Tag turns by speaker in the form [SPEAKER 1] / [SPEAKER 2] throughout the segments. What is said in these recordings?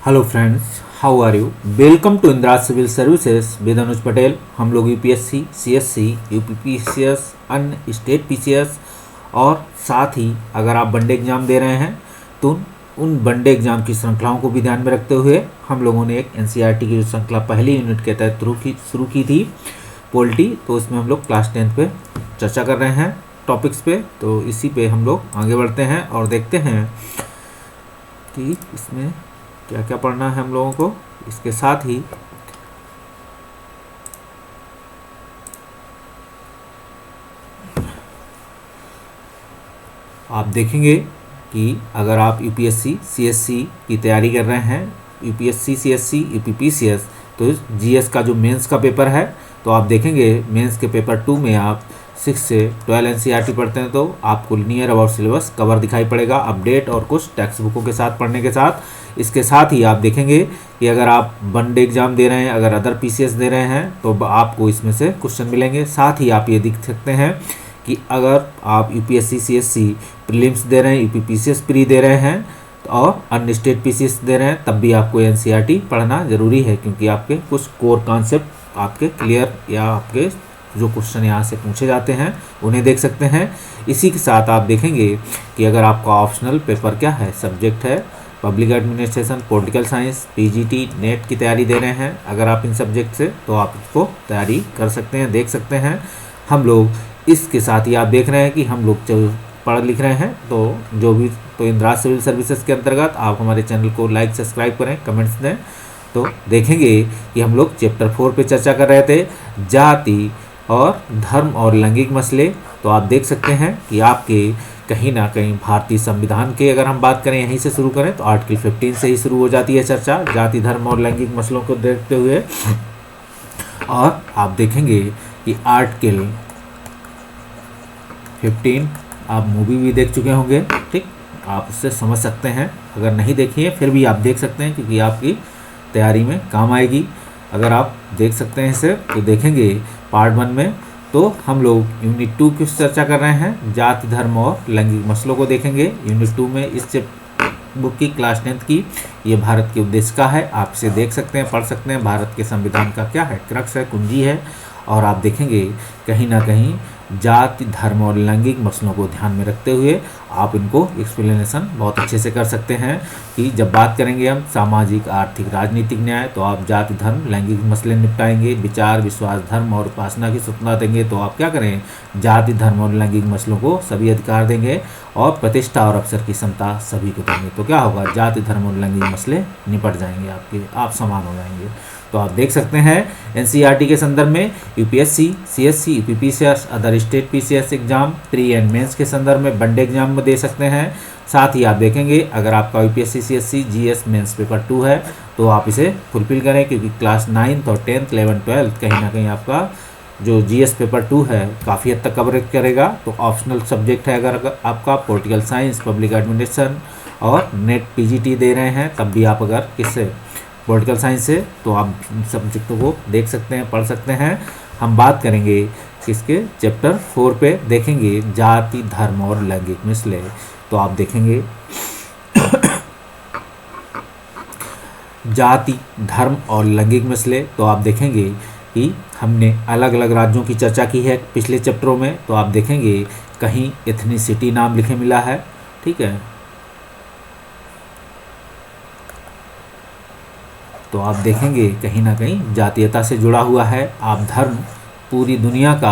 [SPEAKER 1] Hello friends, how are you. Welcome to Indira civil services with Anuj Patel. हम लोग UPSC, CSC, UPPCS, अन्य state PCS और साथ ही अगर आप वनडे एग्ज़ाम दे रहे हैं तो उन वनडे एग्ज़ाम की श्रृंखलाओं को भी ध्यान में रखते हुए हम लोगों ने एक एनसीईआरटी की जो श्रृंखला पहली यूनिट के तहत शुरू की थी पॉलिटी, तो इसमें हम लोग क्लास 10 पे चर्चा कर रहे हैं टॉपिक्स पे। तो इसी पे हम लोग आगे बढ़ते हैं और देखते हैं कि इसमें क्या क्या पढ़ना है हम लोगों को। इसके साथ ही आप देखेंगे कि अगर आप यूपीएससी, सीएससी की तैयारी कर रहे हैं, यूपीएससी, सीएससी, यूपीपीसीएस, तो जीएस का जो मेंस का पेपर है, तो आप देखेंगे मेंस के पेपर 2 में आप 6 से 12 एनसीईआरटी पढ़ते हैं तो आपको नियर अबाउट सिलेबस कवर दिखाई पड़ेगा, अपडेट और कुछ टेक्स्ट बुकों के साथ पढ़ने के साथ। इसके साथ ही आप देखेंगे कि अगर आप वनडे एग्ज़ाम दे रहे हैं, अगर अदर पीसीएस दे रहे हैं तो आपको इसमें से क्वेश्चन मिलेंगे। साथ ही आप ये देख सकते हैं कि अगर आप यूपीएससी, सीएससी प्रीलिम्स दे रहे हैं, यूपीपीसीएस प्री दे रहे हैं और अन्य स्टेट पीसीएस दे रहे हैं, तब भी आपको एनसीईआरटी पढ़ना ज़रूरी है, क्योंकि आपके कुछ कोर कॉन्सेप्ट आपके क्लियर या आपके जो क्वेश्चन यहाँ से पूछे जाते हैं उन्हें देख सकते हैं। इसी के साथ आप देखेंगे कि अगर आपका ऑप्शनल पेपर क्या है, सब्जेक्ट है public administration, political science, PGT, net की तैयारी दे रहे हैं अगर आप इन सब्जेक्ट से, तो आप इसको तैयारी कर सकते हैं, देख सकते हैं। हम लोग इसके साथ ही आप देख रहे हैं कि हम लोग जो पढ़ लिख रहे हैं तो जो भी तो इंदिरा सिविल सर्विसेज के अंतर्गत आप हमारे चैनल को लाइक, सब्सक्राइब करें, कमेंट्स दें। तो देखेंगे कि हम लोग चैप्टर 4 पे चर्चा कर रहे थे, जाति और धर्म और लैंगिक मसले। तो आप देख सकते हैं कि आपके कहीं ना कहीं भारतीय संविधान के अगर हम बात करें, यहीं से शुरू करें तो आर्टिकल 15 से ही शुरू हो जाती है चर्चा जाति, धर्म और लैंगिक मसलों को देखते हुए। और आप देखेंगे कि आर्टिकल 15 आप मूवी भी देख चुके होंगे, ठीक, आप उससे समझ सकते हैं। अगर नहीं देखिए फिर भी आप देख सकते हैं, क्योंकि आपकी तैयारी में काम आएगी। अगर आप देख सकते हैं इसे तो देखेंगे पार्ट 1 में तो हम लोग यूनिट 2 की चर्चा कर रहे हैं, जाति, धर्म और लैंगिक मसलों को देखेंगे। यूनिट 2 में इस बुक की क्लास 10 की ये भारत के उद्देश्य का है, आप इसे देख सकते हैं, पढ़ सकते हैं। भारत के संविधान का क्या है, क्रक्स है, कुंजी है। और आप देखेंगे कहीं ना कहीं जाति, धर्म और लैंगिक मसलों को ध्यान में रखते हुए आप इनको एक्सप्लेनेशन बहुत अच्छे से कर सकते हैं कि जब बात करेंगे हम सामाजिक, आर्थिक, राजनीतिक न्याय, तो आप जाति, धर्म, लैंगिक मसले निपटाएंगे। विचार, विश्वास, धर्म और उपासना की स्वतंत्रता देंगे, तो आप क्या करें, जाति, धर्म और लैंगिक मसलों को सभी अधिकार देंगे। और प्रतिष्ठा और अवसर की समता सभी को देंगे, तो क्या होगा, जाति, धर्म और लैंगिक मसले निपट जाएंगे आपके, आप समान हो जाएंगे। तो आप देख सकते हैं एनसीईआरटी के संदर्भ में UPSC, CSC, UPPCS, other state PCS exam, pre and mains के संदर्भ में वनडे एग्जाम में दे सकते हैं। साथ ही आप देखेंगे अगर आपका UPSC, CSC, GS mains paper 2 है तो आप इसे फुलफिल करें, क्योंकि क्लास 9 और 10, 11, 12 कहीं ना कहीं आपका जो जीएस पेपर 2 है काफ़ी हद तक कवर करेगा। तो ऑप्शनल सब्जेक्ट है अगर आपका पॉलिटिकल साइंस, पब्लिक एडमिनिस्ट्रेशन और नेट पीजीटी दे रहे हैं, तब भी आप अगर किससे पॉलिटिकल साइंस से, तो आप सब्जेक्टों को देख सकते हैं, पढ़ सकते हैं। हम बात करेंगे किसके, चैप्टर 4 पे देखेंगे जाति, धर्म और लैंगिक मसले। तो आप देखेंगे जाति, धर्म और लैंगिक मसले, तो आप देखेंगे कि हमने अलग अलग राज्यों की चर्चा की है पिछले चैप्टरों में। तो आप देखेंगे कहीं एथनिसिटी नाम लिखे मिला है, ठीक है, तो आप देखेंगे कहीं ना कहीं जातीयता से जुड़ा हुआ है। आप धर्म, पूरी दुनिया का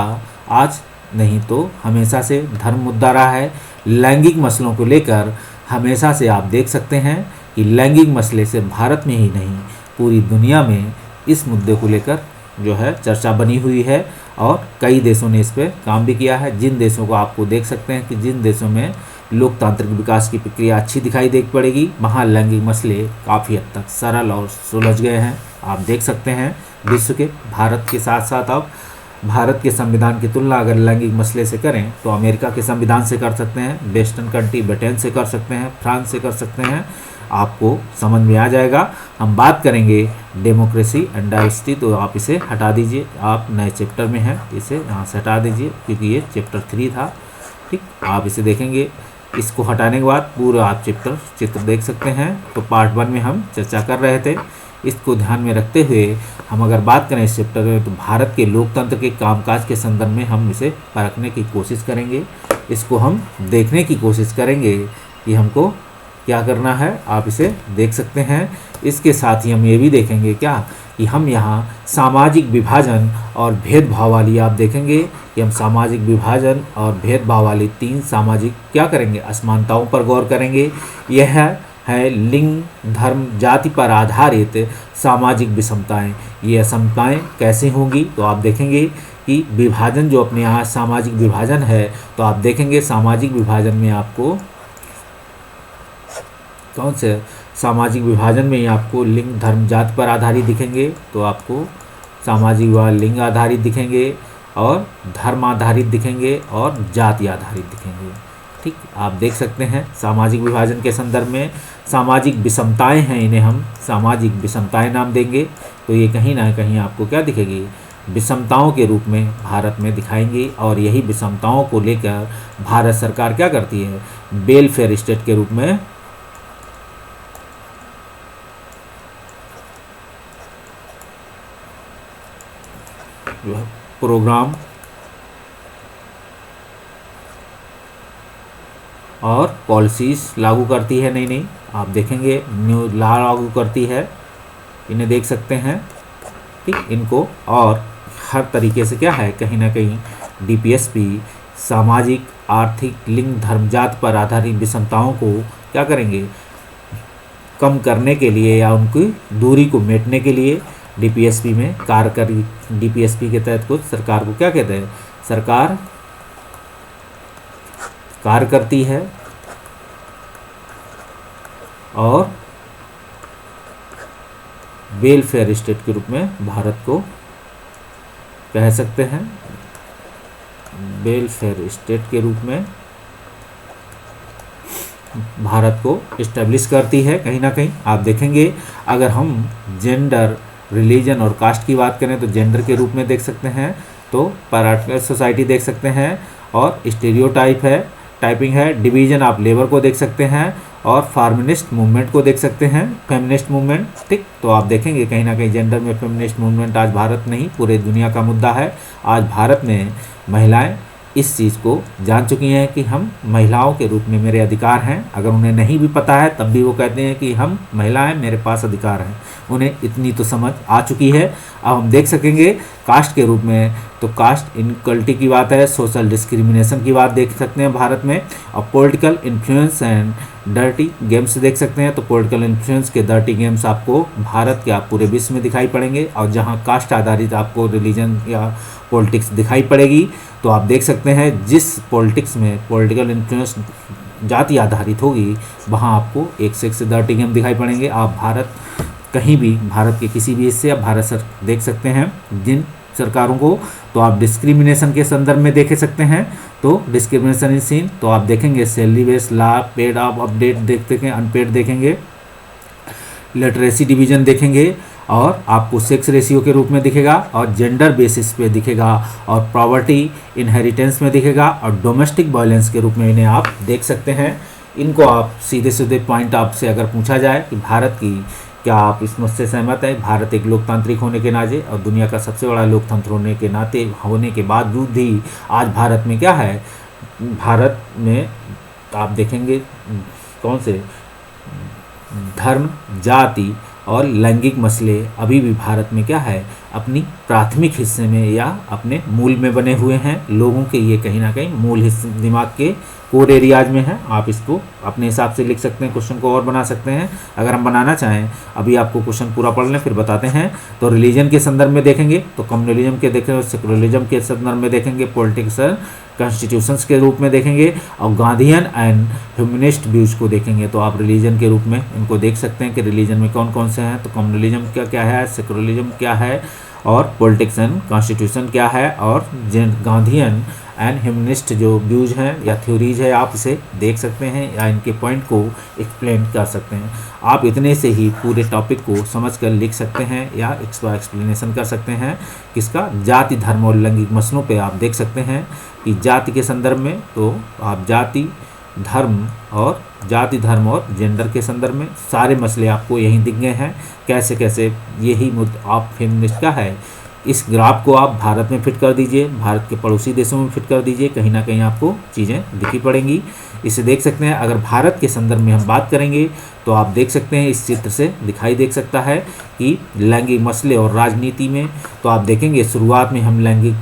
[SPEAKER 1] आज नहीं तो हमेशा से धर्म मुद्दा रहा है। लैंगिक मसलों को लेकर हमेशा से आप देख सकते हैं कि लैंगिक मसले से भारत में ही नहीं पूरी दुनिया में इस मुद्दे को लेकर जो है चर्चा बनी हुई है और कई देशों ने इस पर काम भी किया है। जिन देशों को आपको देख सकते हैं कि जिन देशों में लोकतांत्रिक विकास की प्रक्रिया अच्छी दिखाई दे पड़ेगी, वहाँ लैंगिक मसले काफ़ी हद तक सरल और सुलझ गए हैं। आप देख सकते हैं विश्व के, भारत के साथ साथ आप भारत के संविधान की तुलना अगर लैंगिक मसले से करें तो अमेरिका के संविधान से कर सकते हैं, वेस्टर्न कंट्री ब्रिटेन से कर सकते हैं, फ्रांस से कर सकते हैं, आपको समझ में आ जाएगा। हम बात करेंगे डेमोक्रेसी एंड डाइवर्सिटी, तो आप इसे हटा दीजिए, आप नए चैप्टर में हैं, इसे यहाँ से हटा दीजिए क्योंकि ये चैप्टर 3 था, ठीक। आप इसे देखेंगे इसको हटाने के बाद पूरा आप चित्र देख सकते हैं। तो पार्ट 1 में हम चर्चा कर रहे थे, इसको ध्यान में रखते हुए हम अगर बात करें इस चैप्टर में, तो भारत के लोकतंत्र के कामकाज के संदर्भ में हम इसे परखने की कोशिश करेंगे। इसको हम देखने की कोशिश करेंगे कि हमको क्या करना है, आप इसे देख सकते हैं। इसके साथ ही हम ये भी देखेंगे क्या कि हम यहाँ सामाजिक विभाजन और भेदभाव वाली, आप देखेंगे कि हम सामाजिक विभाजन और भेदभाव वाली 3 सामाजिक क्या करेंगे, असमानताओं पर गौर करेंगे। यह है लिंग, धर्म, जाति पर आधारित सामाजिक विषमताएं। ये असमताएं कैसे होंगी, तो आप देखेंगे कि विभाजन जो अपने यहाँ सामाजिक विभाजन है, तो आप देखेंगे सामाजिक विभाजन में आपको कौन से सामाजिक विभाजन में ही आपको लिंग, धर्म, जाति पर आधारित दिखेंगे। तो आपको सामाजिक विभाजन लिंग आधारित दिखेंगे और धर्म आधारित दिखेंगे और जाति आधारित दिखेंगे। ठीक, आप देख सकते हैं सामाजिक विभाजन के संदर्भ में सामाजिक विषमताएं हैं, इन्हें हम सामाजिक विषमताएं नाम देंगे। तो ये कहीं ना कहीं आपको क्या दिखेगी, विषमताओं के रूप में भारत में दिखाएंगी। और यही विषमताओं को लेकर भारत सरकार क्या करती है, वेलफेयर स्टेट के रूप में प्रोग्राम और पॉलिसीज लागू करती है। नहीं, आप देखेंगे न्यू लॉ लागू करती है, इन्हें देख सकते हैं। ठीक, इनको और हर तरीके से क्या है, कहीं ना कहीं डीपीएसपी सामाजिक, आर्थिक, लिंग, धर्म, जाति पर आधारित विषमताओं को क्या करेंगे, कम करने के लिए या उनकी दूरी को मेटने के लिए डीपीएसपी में कार्य करी। डीपीएसपी के तहत कुछ सरकार को क्या कहते हैं, सरकार कार्य करती है और वेलफेयर स्टेट के रूप में भारत को कह सकते हैं। वेलफेयर स्टेट के रूप में भारत को इस्टेब्लिश करती है। कहीं ना कहीं आप देखेंगे, अगर हम जेंडर, रिलीजन और कास्ट की बात करें तो जेंडर के रूप में देख सकते हैं, तो पैराट्रिकल सोसाइटी देख सकते हैं, और स्टीरियोटाइप है, टाइपिंग है, डिवीजन आप लेबर को देख सकते हैं, और फार्मिनिस्ट मूवमेंट को देख सकते हैं, फेमिनिस्ट मूवमेंट। ठीक, तो आप देखेंगे कहीं ना कहीं जेंडर में फेमिनिस्ट मूवमेंट आज भारत नहीं पूरे दुनिया का मुद्दा है। आज भारत में महिलाएं इस चीज़ को जान चुकी हैं कि हम महिलाओं के रूप में मेरे अधिकार हैं। अगर उन्हें नहीं भी पता है तब भी वो कहते हैं कि हम महिलाएं, मेरे पास अधिकार हैं। उन्हें इतनी तो समझ आ चुकी है। अब हम देख सकेंगे कास्ट के रूप में, तो कास्ट इनक्वलिटी की बात है, सोशल डिस्क्रिमिनेशन की बात देख सकते हैं भारत में, और political influence and dirty games देख सकते हैं। तो पॉलिटिकल इन्फ्लुएंस के डर्टी गेम्स आपको भारत के आप पूरे विश्व में दिखाई पड़ेंगे, और जहाँ कास्ट आधारित आपको रिलीजन या पॉलिटिक्स दिखाई पड़ेगी, तो आप देख सकते हैं जिस पॉलिटिक्स में पॉलिटिकल इन्फ्लुएंस जाति आधारित होगी, वहाँ आपको एक से एक से डर्टी गेम दिखाई पड़ेंगे। आप भारत कहीं भी, भारत के किसी भी हिस्से आप भारत सर देख सकते हैं जिन सरकारों को, तो आप डिस्क्रिमिनेशन के संदर्भ में देख सकते हैं। तो डिस्क्रिमिनेशन इन सीन, तो आप देखेंगे सैलरी बेस्ड लॉ, पेड आप अपडेट देखते हैं, अनपेड देखेंगे, लिटरेसी डिवीजन देखेंगे, और आपको सेक्स रेशियो के रूप में दिखेगा, और जेंडर बेसिस पे दिखेगा, और प्रॉपर्टी इनहेरिटेंस में दिखेगा, और डोमेस्टिक वायलेंस के रूप में इन्हें आप देख सकते हैं। इनको आप सीधे सीधे पॉइंट आपसे अगर पूछा जाए कि भारत की, क्या आप इस मुझसे सहमत है, भारत एक लोकतांत्रिक होने के नाते और दुनिया का सबसे बड़ा लोकतंत्र होने के नाते होने के बावजूद भी आज भारत में क्या है, भारत में आप देखेंगे कौन से धर्म, जाति और लैंगिक मसले अभी भी भारत में क्या है, अपनी प्राथमिक हिस्से में या अपने मूल में बने हुए हैं। लोगों के ये कहीं ना कहीं मूल हिस्से दिमाग के कोर एरियाज में है। आप इसको अपने हिसाब से लिख सकते हैं, क्वेश्चन को और बना सकते हैं अगर हम बनाना चाहें। अभी आपको क्वेश्चन पूरा पढ़ लें फिर बताते हैं। तो रिलीजन के संदर्भ में देखेंगे तो कम्युनलिज्म के देखेंगे, सेकुलरिज्म के संदर्भ में देखेंगे, पॉलिटिक्स कॉन्स्टिट्यूशंस के रूप में देखेंगे, और गांधीयन एंड ह्यूमनिस्ट व्यूज को देखेंगे। तो आप रिलीजन के रूप में इनको देख सकते हैं कि रिलीजन में कौन कौन से हैं। तो कम्युनलिज्म क्या क्या है, सेकुलरिज्म क्या है, और पॉलिटिक्स एंड कॉन्स्टिट्यूशन क्या है, और गांधीयन एंड ह्यूमनिस्ट जो व्यूज हैं या थ्योरीज है, आप इसे देख सकते हैं या इनके पॉइंट को एक्सप्लेन कर सकते हैं। आप इतने से ही पूरे टॉपिक को समझकर लिख सकते हैं या इसका एक्सप्लेनेशन कर सकते हैं। किसका, जाति, धर्म और लैंगिक मसलों पे आप देख सकते हैं कि जाति के संदर्भ में तो आप जाति धर्म और जाति, धर्म और जेंडर के संदर्भ में सारे मसले आपको यहीं दिख गए हैं। कैसे कैसे यही मुद्दा आप फेमिनिस्ट का है, इस ग्राफ को आप भारत में फिट कर दीजिए, भारत के पड़ोसी देशों में फिट कर दीजिए, कहीं ना कहीं आपको चीज़ें दिखी पड़ेंगी। इसे देख सकते हैं। अगर भारत के संदर्भ में हम बात करेंगे तो आप देख सकते हैं, इस चित्र से दिखाई देख सकता है कि लैंगिक मसले और राजनीति में तो आप देखेंगे शुरुआत में हम लैंगिक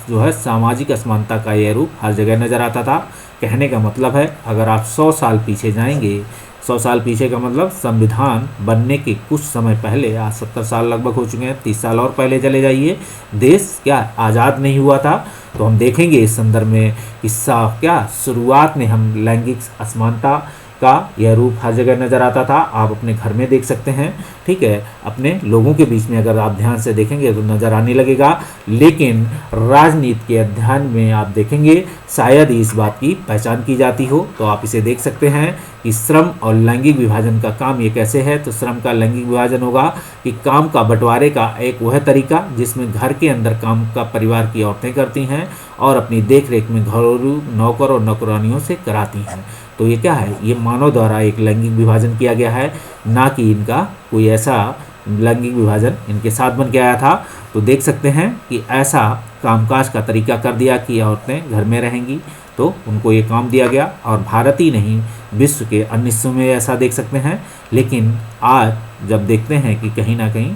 [SPEAKER 1] जो है सामाजिक असमानता का यह रूप हर जगह नज़र आता था। कहने का मतलब है, अगर आप 100 साल पीछे जाएंगे, 100 साल पीछे का मतलब संविधान बनने के कुछ समय पहले, आज 70 साल लगभग हो चुके हैं, 30 साल और पहले चले जाइए, देश क्या आज़ाद नहीं हुआ था। तो हम देखेंगे इस संदर्भ में हिस्सा क्या शुरुआत में हम लैंगिक असमानता का यह रूप हर जगह नज़र आता था। आप अपने घर में देख सकते हैं, ठीक है, अपने लोगों के बीच में अगर आप ध्यान से देखेंगे तो नज़र आने लगेगा। लेकिन राजनीति के अध्ययन में आप देखेंगे शायद इस बात की पहचान की जाती हो। तो आप इसे देख सकते हैं कि श्रम और लैंगिक विभाजन का काम ये कैसे है। तो श्रम का लैंगिक विभाजन होगा कि काम का बंटवारे का एक वह तरीका जिसमें घर के अंदर काम का परिवार की औरतें करती हैं और अपनी देख रेख में घरेलू नौकर और नौकरानियों से कराती हैं। तो ये क्या है, ये मानव द्वारा एक लैंगिक विभाजन किया गया है, ना कि इनका कोई ऐसा लैंगिक विभाजन इनके साथ बन के आया था। तो देख सकते हैं कि ऐसा कामकाज का तरीका कर दिया कि औरतें घर में रहेंगी, तो उनको ये काम दिया गया। और भारत ही नहीं, विश्व के अन्य हिस्सों में ऐसा देख सकते हैं। लेकिन आज जब देखते हैं कि कहीं ना कहीं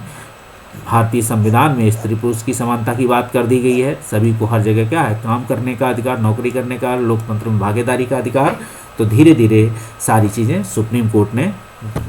[SPEAKER 1] भारतीय संविधान में स्त्री पुरुष की समानता की बात कर दी गई है, सभी को हर जगह क्या है, काम करने का अधिकार, नौकरी करने का, लोकतंत्र में भागीदारी का अधिकार। तो धीरे धीरे सारी चीज़ें सुप्रीम कोर्ट ने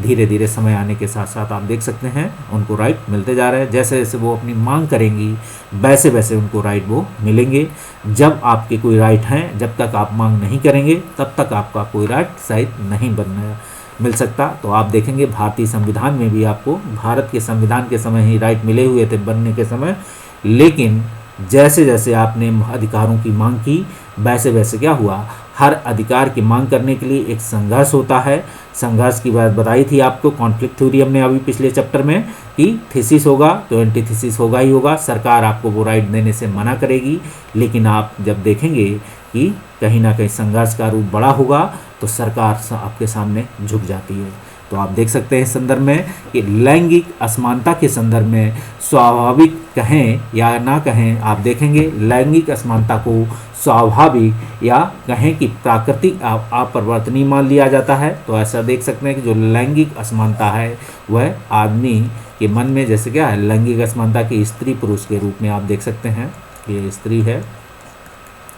[SPEAKER 1] धीरे धीरे समय आने के साथ साथ आप देख सकते हैं उनको राइट मिलते जा रहे हैं। जैसे जैसे वो अपनी मांग करेंगी वैसे वैसे उनको राइट वो मिलेंगे। जब आपके कोई राइट हैं, जब तक आप मांग नहीं करेंगे तब तक आपका कोई राइट शायद नहीं बनना मिल सकता। तो आप देखेंगे भारतीय संविधान में भी आपको भारत के संविधान के समय ही राइट मिले हुए थे बनने के समय, लेकिन जैसे जैसे आपने अधिकारों की मांग की वैसे वैसे क्या हुआ, हर अधिकार की मांग करने के लिए एक संघर्ष होता है। संघर्ष की बात बताई थी आपको, कॉन्फ्लिक्ट थ्योरी हमने अभी पिछले चैप्टर में कि थीसिस होगा तो एंटीथीसिस होगा ही होगा। सरकार आपको वो राइट देने से मना करेगी, लेकिन आप जब देखेंगे कि कहीं ना कहीं संघर्ष का रूप बड़ा होगा तो सरकार आपके सामने झुक जाती है। तो आप देख सकते हैं इस संदर्भ में कि लैंगिक असमानता के संदर्भ में स्वाभाविक कहें या ना कहें, आप देखेंगे लैंगिक असमानता को स्वाभाविक या कहें कि प्राकृतिक अपरिवर्तनीय मान लिया जाता है। तो ऐसा देख सकते हैं कि जो लैंगिक असमानता है वह आदमी के मन में, जैसे क्या है लैंगिक असमानता की स्त्री पुरुष के रूप में आप देख सकते हैं, ये स्त्री है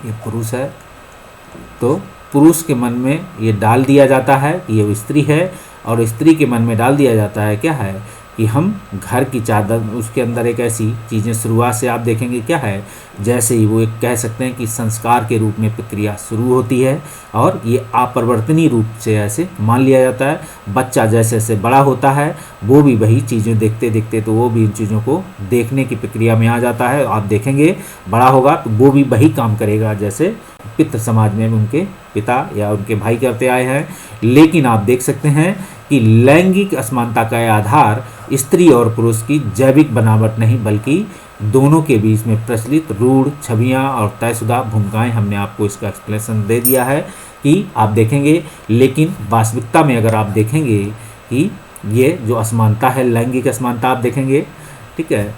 [SPEAKER 1] ये पुरुष है, तो पुरुष के मन में ये डाल दिया जाता है कि ये स्त्री है, और स्त्री के मन में डाल दिया जाता है क्या है कि हम घर की चादर, उसके अंदर एक ऐसी चीज़ें शुरुआत से आप देखेंगे क्या है, जैसे ही वो एक कह सकते हैं कि संस्कार के रूप में प्रक्रिया शुरू होती है और ये अपरिवर्तनीय रूप से ऐसे मान लिया जाता है। बच्चा जैसे जैसे बड़ा होता है वो भी वही चीज़ें देखते देखते तो वो भी इन चीज़ों को देखने की प्रक्रिया में आ जाता है। आप देखेंगे बड़ा होगा तो वो भी वही काम करेगा जैसे पितृ समाज में उनके पिता या उनके भाई करते आए हैं। लेकिन आप देख सकते हैं कि लैंगिक असमानता का आधार स्त्री और पुरुष की जैविक बनावट नहीं बल्कि दोनों के बीच में प्रचलित रूढ़ छवियां और तयशुदा भूमिकाएं, हमने आपको इसका एक्सप्लेनेशन दे दिया है कि आप देखेंगे। लेकिन वास्तविकता में अगर आप देखेंगे कि ये जो असमानता है लैंगिक असमानता आप देखेंगे, ठीक है,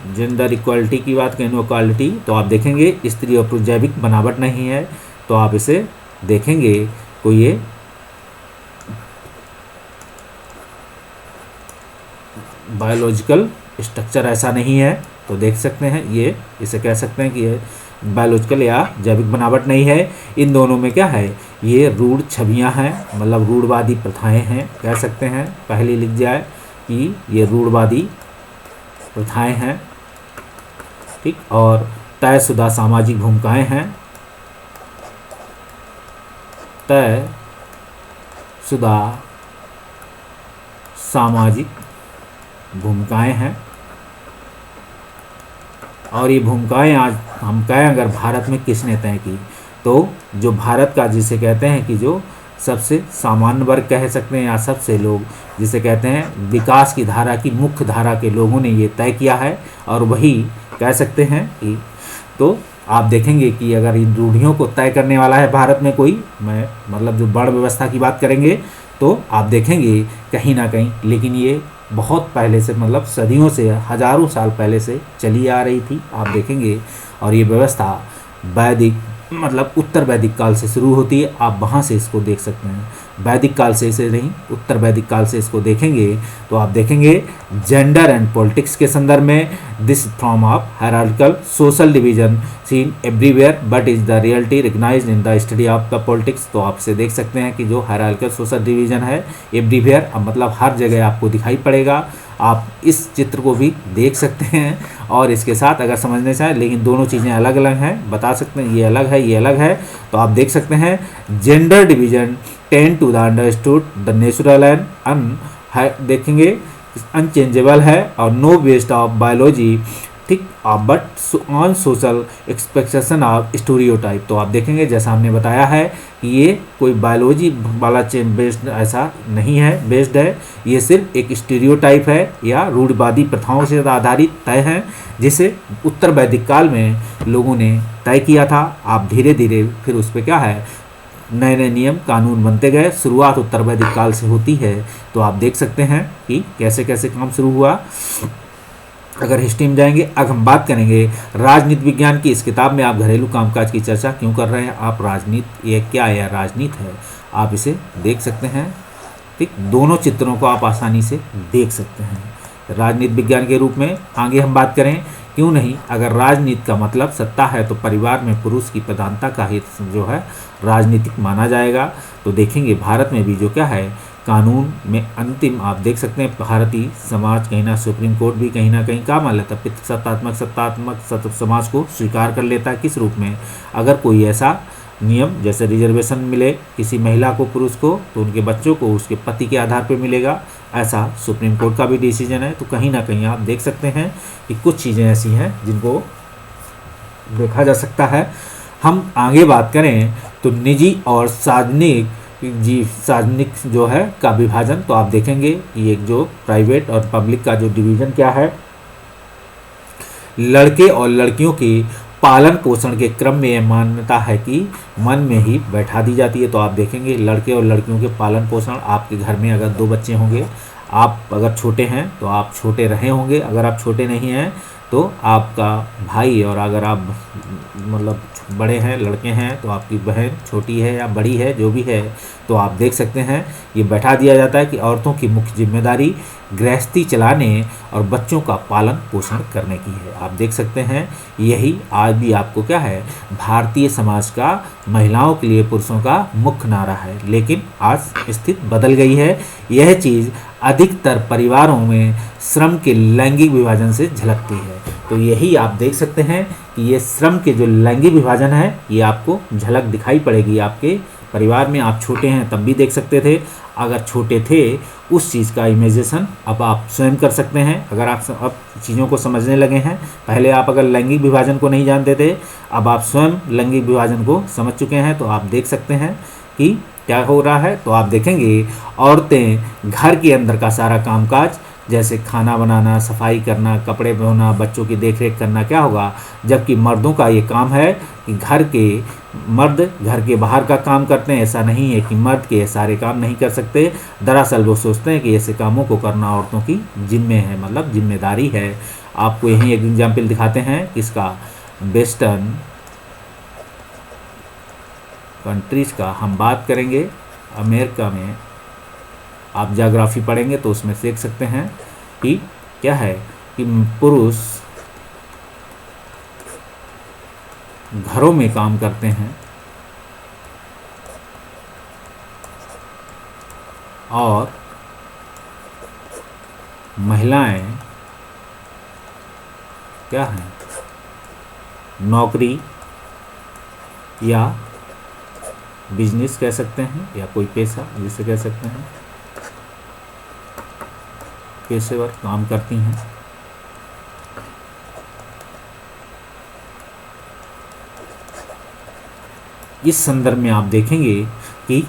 [SPEAKER 1] जेंडर इक्वालिटी की बात करें, इक्वालिटी, तो आप देखेंगे स्त्री और पुरुष जैविक बनावट नहीं है। तो आप इसे देखेंगे कोई ये बायोलॉजिकल स्ट्रक्चर ऐसा नहीं है। तो देख सकते हैं ये, इसे कह सकते हैं कि ये बायोलॉजिकल या जैविक बनावट नहीं है। इन दोनों में क्या है, ये रूढ़ छवियां हैं, मतलब रूढ़वादी प्रथाएं हैं, कह सकते हैं। पहले लिख जाए कि ये रूढ़वादी प्रथाएं हैं, ठीक, और तयशुदा सामाजिक भूमिकाएं हैं, तयशुदा सामाजिक भूमिकाएं हैं। और ये भूमिकाएं आज हम कहें अगर भारत में किसने तय की, तो जो भारत का जिसे कहते हैं कि जो सबसे सामान्य वर्ग कह सकते हैं या सबसे लोग जिसे कहते हैं विकास की धारा की मुख्य धारा के लोगों ने ये तय किया है। और वही कह सकते हैं कि तो आप देखेंगे कि अगर इन रूढ़ियों को तय करने वाला है भारत में कोई, मैं मतलब जो वर्ण व्यवस्था की बात करेंगे, तो आप देखेंगे कहीं ना कहीं, लेकिन ये बहुत पहले से, मतलब सदियों से, हजारों साल पहले से चली आ रही थी, आप देखेंगे। और ये व्यवस्था वैदिक, मतलब उत्तर वैदिक काल से शुरू होती है, आप वहाँ से इसको देख सकते हैं। वैदिक काल से इसे नहीं, उत्तर वैदिक काल से इसको देखेंगे तो आप देखेंगे जेंडर एंड पॉलिटिक्स के संदर्भ में, this form of hierarchical social division seen everywhere but is the reality recognised in the study of the politics. तो आप से देख सकते हैं कि जो हायरार्किकल सोशल डिवीजन है एवरीवेयर, मतलब हर जगह आपको दिखाई पड़ेगा। आप इस चित्र को भी देख सकते हैं और इसके साथ अगर समझने चाहें, लेकिन दोनों चीज़ें अलग अलग हैं, बता सकते हैं ये अलग है ये अलग है। तो आप देख सकते हैं gender division tend to the understood the natural and देखेंगे अनचेंजेबल है और नो वेस्ट ऑफ बायोलॉजी, ठीक, but on social expectation of stereotype. तो आप देखेंगे जैसा हमने बताया है कि ये कोई बायोलॉजी वाला बेस्ड ऐसा नहीं है, बेस्ड है, ये सिर्फ एक स्टीरियोटाइप है या रूढ़िवादी प्रथाओं से आधारित तय है, जिसे उत्तर वैदिक काल में लोगों ने तय किया था। आप धीरे धीरे फिर उस पर क्या है, नए नए नियम कानून बनते गए। शुरुआत उत्तर वैदिक काल से होती है। तो आप देख सकते हैं कि कैसे कैसे काम शुरू हुआ। अगर हिस्ट्री में जाएंगे, अब हम बात करेंगे राजनीति विज्ञान की। इस किताब में आप घरेलू कामकाज की चर्चा क्यों कर रहे हैं, आप राजनीति ये क्या है, राजनीति है, आप इसे देख सकते हैं, ठीक। दोनों चित्रों को आप आसानी से देख सकते हैं राजनीति विज्ञान के रूप में। आगे हम बात करें, क्यों नहीं, अगर राजनीति का मतलब सत्ता है तो परिवार में पुरुष की प्रधानता का ही जो है राजनीतिक माना जाएगा। तो देखेंगे भारत में भी जो क्या है, कानून में अंतिम आप देख सकते हैं भारतीय समाज कहीं ना, सुप्रीम कोर्ट भी कहीं ना कहीं क्या मान लेता है, सत्तात्मक समाज को स्वीकार कर लेता है। किस रूप में, अगर कोई ऐसा नियम जैसे रिजर्वेशन मिले किसी महिला को, पुरुष को, तो उनके बच्चों को उसके पति के आधार पर मिलेगा, ऐसा सुप्रीम कोर्ट का भी डिसीजन है। तो कहीं ना कहीं आप देख सकते हैं कि कुछ चीज़ें ऐसी हैं जिनको देखा जा सकता है। हम आगे बात करें तो निजी और सार्वजनिक जो है का विभाजन, तो आप देखेंगे कि एक जो प्राइवेट और पब्लिक का जो डिवीजन क्या है, लड़के और लड़कियों के पालन पोषण के क्रम में यह मान्यता है कि मन में ही बैठा दी जाती है। तो आप देखेंगे लड़के और लड़कियों के पालन पोषण, आपके घर में अगर 2 बच्चे होंगे, आप अगर छोटे हैं तो आप छोटे रहे होंगे, अगर आप छोटे नहीं हैं तो आपका भाई, और अगर आप मतलब बड़े हैं, लड़के हैं, तो आपकी बहन छोटी है या बड़ी है, जो भी है, तो आप देख सकते हैं ये बैठा दिया जाता है कि औरतों की मुख्य जिम्मेदारी गृहस्थी चलाने और बच्चों का पालन पोषण करने की है। आप देख सकते हैं यही आज भी आपको क्या है, भारतीय समाज का महिलाओं के लिए पुरुषों का मुख्य नारा है। लेकिन आज स्थिति बदल गई है। यह चीज़ अधिकतर परिवारों में श्रम के लैंगिक विभाजन से झलकती है। तो यही आप देख सकते हैं कि ये श्रम के जो लैंगिक विभाजन है, ये आपको झलक दिखाई पड़ेगी आपके परिवार में। आप छोटे हैं तब भी देख सकते थे, अगर छोटे थे उस चीज़ का इमेजिनेशन अब आप स्वयं कर सकते हैं। अगर आप अब चीज़ों को समझने लगे हैं, पहले आप अगर लैंगिक विभाजन को नहीं जानते थे, अब आप स्वयं लैंगिक विभाजन को समझ चुके हैं, तो आप देख सकते हैं कि क्या हो रहा है। तो आप देखेंगे औरतें घर के अंदर का सारा कामकाज, जैसे खाना बनाना, सफाई करना, कपड़े धोना, बच्चों की देखरेख करना, क्या होगा, जबकि मर्दों का ये काम है कि मर्द घर के बाहर का काम करते हैं। ऐसा नहीं है कि मर्द के सारे काम नहीं कर सकते, दरअसल वो सोचते हैं कि ऐसे कामों को करना औरतों की जिम्मे है, मतलब जिम्मेदारी है। आपको यहीं एक एग्जाम्पल दिखाते हैं किसका, वेस्टर्न कंट्रीज़ का हम बात करेंगे। अमेरिका में आप ज्योग्राफी पढ़ेंगे तो उसमें देख सकते हैं कि क्या है कि पुरुष घरों में काम करते हैं और महिलाएं क्या हैं, नौकरी या बिजनेस कह सकते हैं, या कोई पेशा जिसे कह सकते हैं, पेशेवर काम करती हैं। इस संदर्भ में आप देखेंगे कि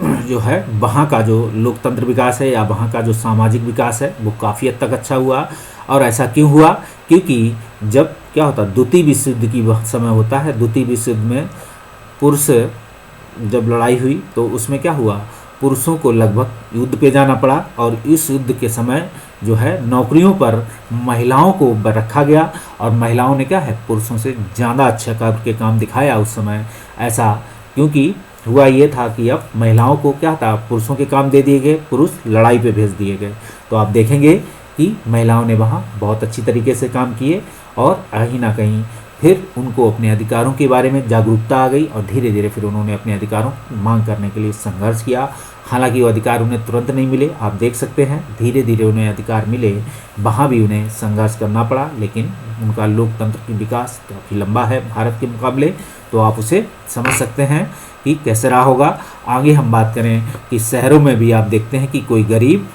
[SPEAKER 1] जो है वहाँ का जो लोकतंत्र विकास है या वहाँ का जो सामाजिक विकास है वो काफ़ी हद तक अच्छा हुआ। और ऐसा क्यों हुआ? क्योंकि जब क्या होता है, द्वितीय विश्व युद्ध की वह समय होता है, द्वितीय विश्व युद्ध में पुरुष जब लड़ाई हुई तो उसमें क्या हुआ, पुरुषों को लगभग युद्ध पे जाना पड़ा और इस युद्ध के समय जो है नौकरियों पर महिलाओं को रखा गया और महिलाओं ने क्या है, पुरुषों से ज़्यादा अच्छा करके काम दिखाया उस समय। ऐसा क्योंकि हुआ ये था कि अब महिलाओं को क्या था, पुरुषों के काम दे दिए गए, पुरुष लड़ाई पे भेज दिए गए। तो आप देखेंगे कि महिलाओं ने वहाँ बहुत अच्छी तरीके से काम किए और कहीं ना कहीं फिर उनको अपने अधिकारों के बारे में जागरूकता आ गई और धीरे धीरे फिर उन्होंने अपने अधिकारों की मांग करने के लिए संघर्ष किया। हालांकि वो अधिकार उन्हें तुरंत नहीं मिले, आप देख सकते हैं धीरे धीरे उन्हें अधिकार मिले, वहाँ भी उन्हें संघर्ष करना पड़ा, लेकिन उनका लोकतंत्र की विकास काफ़ी लंबा है भारत के मुकाबले। तो आप उसे समझ सकते हैं कि कैसे रहा होगा। आगे हम बात करें कि शहरों में भी आप देखते हैं कि कोई गरीब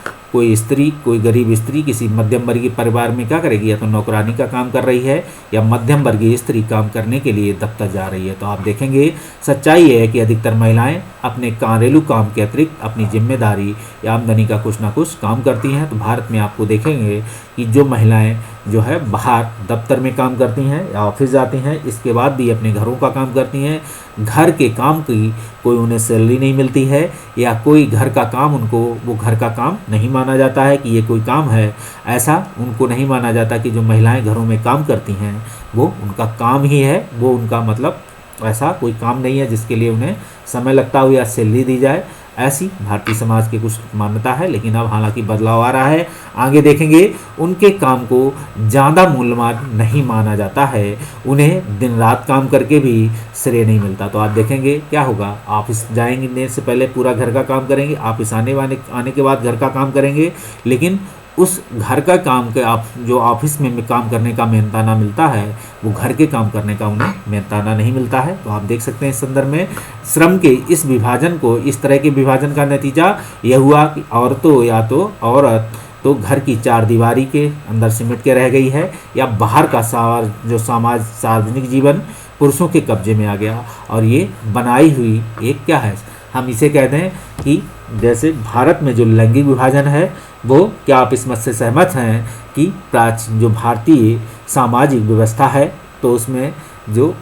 [SPEAKER 1] स्त्री किसी मध्यम वर्गीय परिवार में क्या करेगी, या तो नौकरानी का काम कर रही है या मध्यम वर्गीय स्त्री काम करने के लिए दफ्तर जा रही है। तो आप देखेंगे सच्चाई है कि अधिकतर महिलाएं अपने घरेलू काम के अतिरिक्त अपनी जिम्मेदारी या आमदनी का कुछ ना कुछ काम करती हैं। तो भारत में आपको देखेंगे कि जो महिलाएं जो है बाहर दफ्तर में काम करती हैं या ऑफिस जाती हैं, इसके बाद भी अपने घरों का काम करती हैं, घर के काम की कोई उन्हें सैलरी नहीं मिलती है या कोई घर का काम उनको वो घर का काम नहीं माना जाता है कि ये कोई काम है। ऐसा उनको नहीं माना जाता कि जो महिलाएं घरों में काम करती हैं वो उनका काम ही है, वो उनका मतलब ऐसा कोई काम नहीं है जिसके लिए उन्हें समय लगता हो या सैलरी दी जाए। ऐसी भारतीय समाज की कुछ मान्यता है, लेकिन अब हालांकि बदलाव आ रहा है। आगे देखेंगे उनके काम को ज़्यादा मूल्यवान नहीं माना जाता है, उन्हें दिन रात काम करके भी श्रेय नहीं मिलता। तो आप देखेंगे क्या होगा, ऑफिस जाएंगे से पहले पूरा घर का काम करेंगे, ऑफिस आने के बाद घर का काम करेंगे, लेकिन उस घर का काम के आप जो ऑफिस में काम करने का मेहनताना मिलता है वो घर के काम करने का उन्हें मेहनताना नहीं मिलता है। तो आप देख सकते हैं इस संदर्भ में श्रम के इस विभाजन को, इस तरह के विभाजन का नतीजा यह हुआ कि औरतों या तो औरत तो घर की चार दीवारी के अंदर सिमट के रह गई है या बाहर का सार्वजनिक जीवन पुरुषों के कब्जे में आ गया। और ये बनाई हुई एक क्या है, हम इसे कहते हैं कि जैसे भारत में जो लैंगिक विभाजन है वो, क्या आप इस मत से सहमत हैं कि प्राचीन जो भारतीय सामाजिक व्यवस्था है तो उसमें जो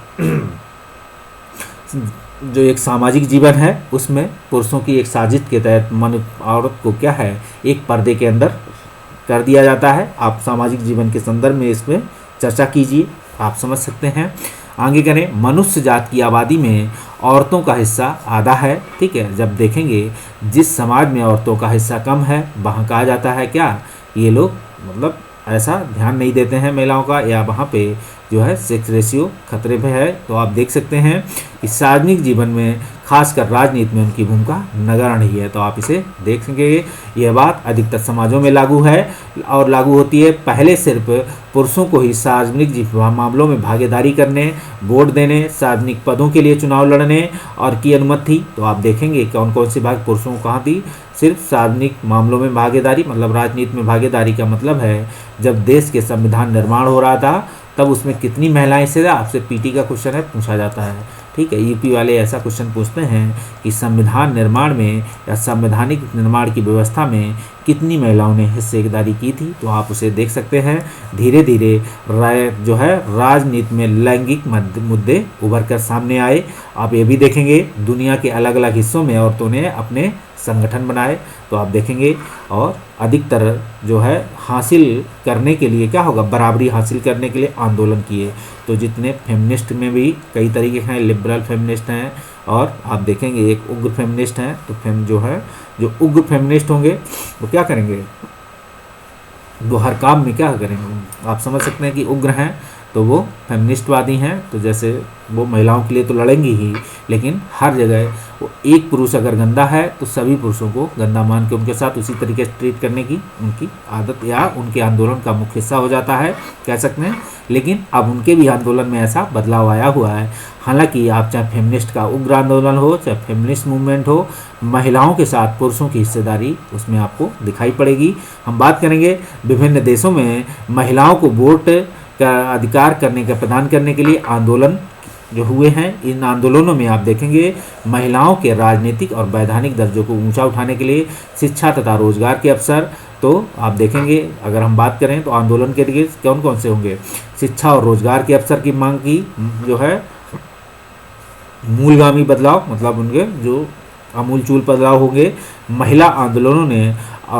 [SPEAKER 1] एक सामाजिक जीवन है उसमें पुरुषों की एक साजिश के तहत औरत को क्या है एक पर्दे के अंदर कर दिया जाता है। आप सामाजिक जीवन के संदर्भ में इसमें चर्चा कीजिए, आप समझ सकते हैं। आगे करें, मनुष्य जात की आबादी में औरतों का हिस्सा आधा है। ठीक है, जब देखेंगे जिस समाज में औरतों का हिस्सा कम है वहाँ कहा जाता है क्या, ये लोग मतलब ऐसा ध्यान नहीं देते हैं महिलाओं का, या वहाँ पे जो है सेक्स रेशियो खतरे पे है। तो आप देख सकते हैं कि सार्वजनिक जीवन में खासकर राजनीति में उनकी भूमिका नगण्य ही है। तो आप इसे देखेंगे, यह बात अधिकतर समाजों में लागू है और लागू होती है। पहले सिर्फ पुरुषों को ही सार्वजनिक मामलों में भागीदारी करने, वोट देने, सार्वजनिक पदों के लिए चुनाव लड़ने और की अनुमति थी। तो आप देखेंगे कौन कौन सी भाग पुरुषों को कहाँ थी, सिर्फ सार्वजनिक मामलों में भागीदारी, मतलब राजनीति में भागीदारी का मतलब है जब देश के संविधान निर्माण हो रहा था तब उसमें कितनी महिलाएं से, आपसे पीटी का क्वेश्चन है पूछा जाता है। ठीक है, यूपी वाले ऐसा क्वेश्चन पूछते हैं कि संविधान निर्माण में या संवैधानिक निर्माण की व्यवस्था में कितनी महिलाओं ने हिस्सेदारी की थी। तो आप उसे देख सकते हैं। धीरे धीरे जो है राजनीति में लैंगिक मुद्दे उभर कर सामने आए। आप ये भी देखेंगे दुनिया के अलग अलग हिस्सों में औरतों ने अपने संगठन बनाए। तो आप देखेंगे और अधिकतर जो है हासिल करने के लिए क्या होगा, बराबरी हासिल करने के लिए आंदोलन किए। तो जितने फेमिनिस्ट में भी कई तरीके हैं, लिबरल फेमिनिस्ट हैं और आप देखेंगे एक उग्र फेमिनिस्ट हैं। तो जो उग्र फेमिनिस्ट होंगे वो क्या करेंगे, वो हर काम में क्या करेंगे, आप समझ सकते हैं कि उग्र हैं तो वो फेमिनिस्टवादी हैं। तो जैसे वो महिलाओं के लिए तो लड़ेंगी ही, लेकिन हर जगह वो एक पुरुष अगर गंदा है तो सभी पुरुषों को गंदा मान के उनके साथ उसी तरीके से ट्रीट करने की उनकी आदत या उनके आंदोलन का मुख्य हिस्सा हो जाता है, कह सकते हैं। लेकिन अब उनके भी आंदोलन में ऐसा बदलाव आया हुआ है। हालांकि आप चाहे फेमिनिस्ट का उग्र आंदोलन हो, चाहे फेमिनिस्ट मूवमेंट हो, महिलाओं के साथ पुरुषों की हिस्सेदारी उसमें आपको दिखाई पड़ेगी। हम बात करेंगे विभिन्न देशों में महिलाओं को वोट का अधिकार प्रदान करने के लिए आंदोलन जो हुए हैं, इन आंदोलनों में आप देखेंगे महिलाओं के राजनीतिक और वैधानिक दर्जों को ऊंचा उठाने के लिए शिक्षा तथा रोजगार के अवसर, तो आप देखेंगे अगर हम बात करें तो आंदोलन के लिए कौन कौन से होंगे, शिक्षा और रोजगार के अवसर की मांग की जो है मूलगामी बदलाव, मतलब उनके जो आमूलचूल बदलाव होंगे। महिला आंदोलनों ने